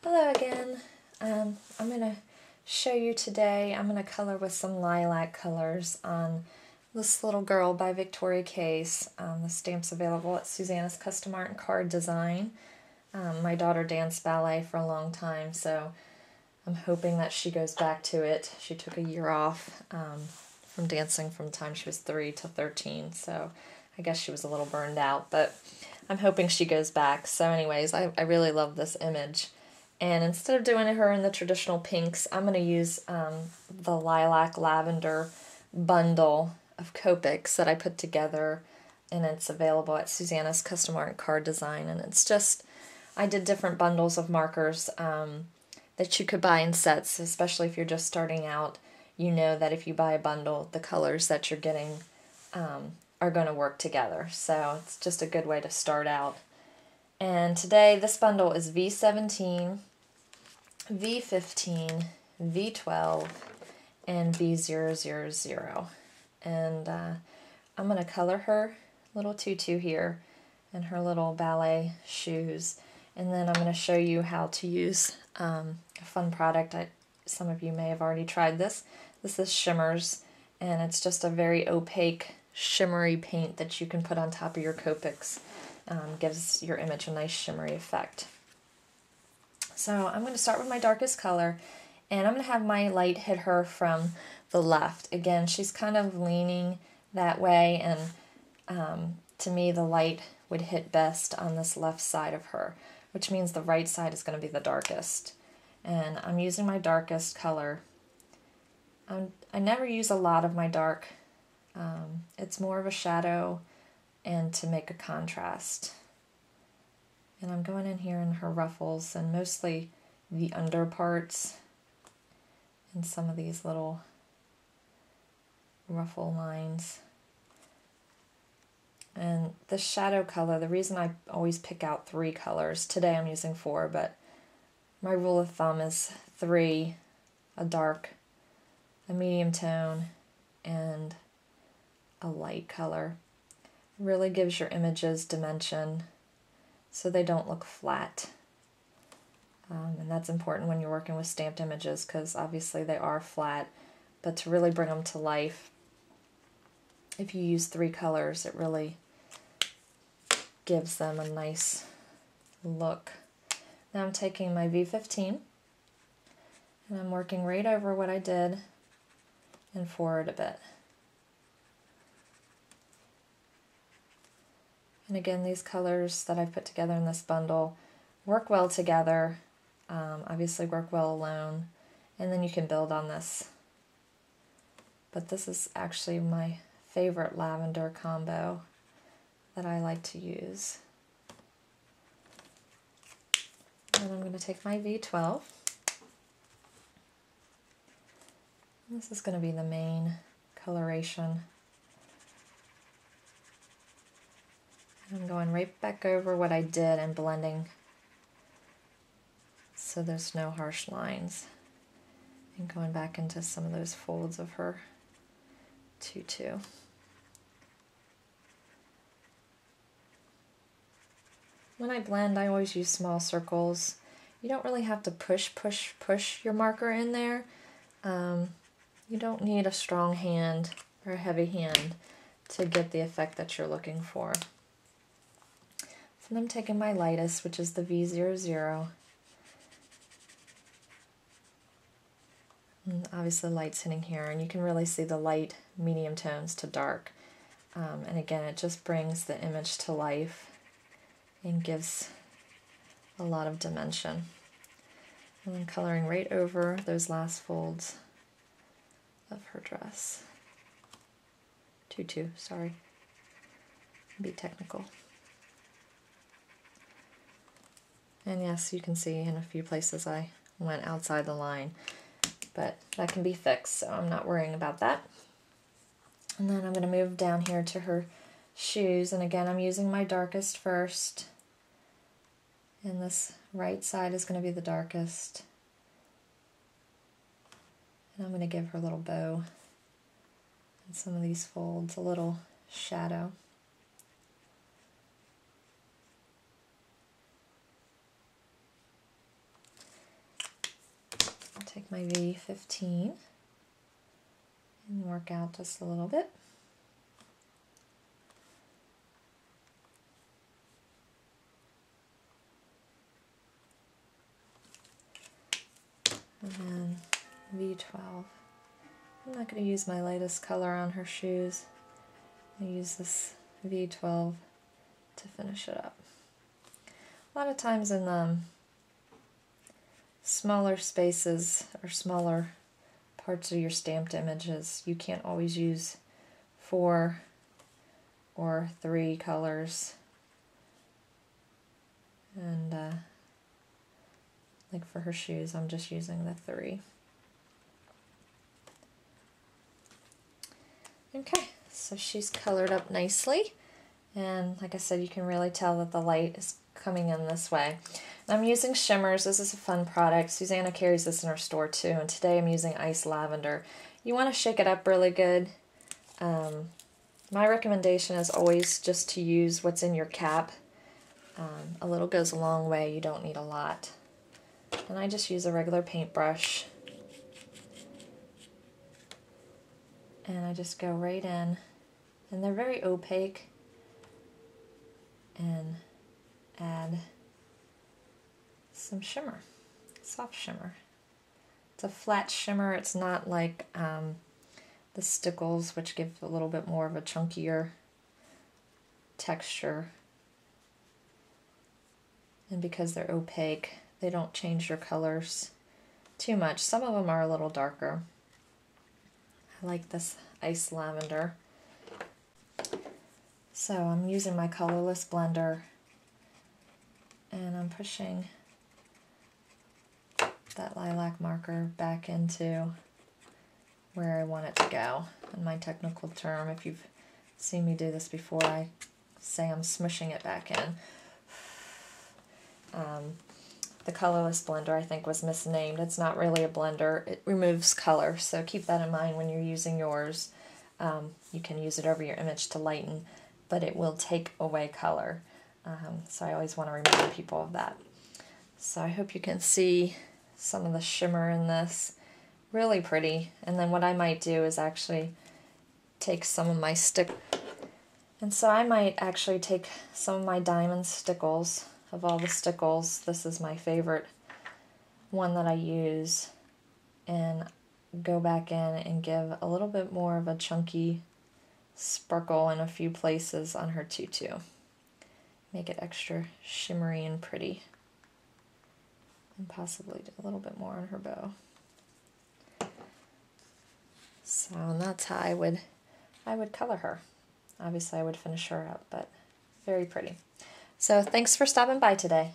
Hello again. I'm going to show you today, I'm going to color with some lilac colors on this little girl by Victoria Case. The stamp's available at Suzanne's Custom Art and Card Design. My daughter danced ballet for a long time, so I'm hoping that she goes back to it. She took a year off from dancing from the time she was 3 to 13, so I guess she was a little burned out, but I'm hoping she goes back. So anyways, I really love this image. And instead of doing her in the traditional pinks, I'm going to use the lilac lavender bundle of Copics that I put together, and it's available at Suzanne's Custom Art and Card Design. And it's just, I did different bundles of markers that you could buy in sets, especially if you're just starting out. You know that if you buy a bundle, the colors that you're getting are going to work together. So it's just a good way to start out. And today this bundle is V17, V15, V12, and V000. And I'm going to color her little tutu here and her little ballet shoes. And then I'm going to show you how to use a fun product. Some of you may have already tried this. This is Shimmerz, and it's just a very opaque, shimmery paint that you can put on top of your Copics. Gives your image a nice shimmery effect. So I'm going to start with my darkest color, and I'm going to have my light hit her from the left. Again, she's kind of leaning that way, and to me the light would hit best on this left side of her, which means the right side is going to be the darkest. And I'm using my darkest color. I never use a lot of my dark. It's more of a shadow and to make a contrast. And I'm going in here in her ruffles and mostly the under parts and some of these little ruffle lines. And the shadow color, the reason I always pick out 3 colors, today I'm using 4, but my rule of thumb is 3, a dark, a medium tone, and a light color. Really gives your images dimension so they don't look flat. And that's important when you're working with stamped images, because obviously they are flat, but to really bring them to life, if you use 3 colors, it really gives them a nice look. Now I'm taking my V15 and I'm working right over what I did and forward a bit. And again, these colors that I've put together in this bundle work well together, obviously work well alone, and then you can build on this. But this is actually my favorite lavender combo that I like to use. And I'm going to take my V12. This is going to be the main coloration. I'm going right back over what I did and blending so there's no harsh lines. And going back into some of those folds of her tutu. When I blend, I always use small circles. You don't really have to push your marker in there. You don't need a strong hand or a heavy hand to get the effect that you're looking for. So I'm taking my lightest, which is the V00. And obviously light's hitting here, and you can really see the light medium tones to dark. And again, it just brings the image to life and gives a lot of dimension. And I'm coloring right over those last folds of her dress. Tutu, sorry. Be technical. And yes, you can see in a few places I went outside the line, but that can be fixed, so I'm not worrying about that. And then I'm going to move down here to her shoes, and again I'm using my darkest first, and this right side is going to be the darkest. And I'm going to give her a little bow and some of these folds, a little shadow. take my V15 and work out just a little bit. And then V12. I'm not going to use my lightest color on her shoes. I use this V12 to finish it up. A lot of times in the smaller spaces or smaller parts of your stamped images, you can't always use 4 or 3 colors. And like for her shoes, I'm just using the 3. Okay, so she's colored up nicely, and like I said, you can really tell that the light is coming in this way. And I'm using Shimmerz. This is a fun product. Susanna carries this in her store too, and today I'm using Ice Lavender. You want to shake it up really good. My recommendation is always just to use what's in your cap. A little goes a long way. You don't need a lot. And I just use a regular paintbrush. And I just go right in, and they're very opaque, and add some shimmer, soft shimmer. It's a flat shimmer. It's not like the stickles, which give a little bit more of a chunkier texture. And because they're opaque, they don't change your colors too much. Some of them are a little darker. I like this Ice Lavender. So I'm using my colorless blender, and I'm pushing that lilac marker back into where I want it to go. In my technical term, if you've seen me do this before, I say I'm smushing it back in. The colorless blender, I think, was misnamed. It's not really a blender. It removes color, so keep that in mind when you're using yours. You can use it over your image to lighten, but it will take away color. So I always want to remind people of that. So I hope you can see some of the shimmer in this. Really pretty. And then what I might do is actually take some of my diamond stickles. Of all the stickles, this is my favorite one that I use, and go back in and give a little bit more of a chunky sparkle in a few places on her tutu. Make it extra shimmery and pretty, and possibly do a little bit more on her bow. So, and that's how I would color her. Obviously I would finish her up, but very pretty. So thanks for stopping by today.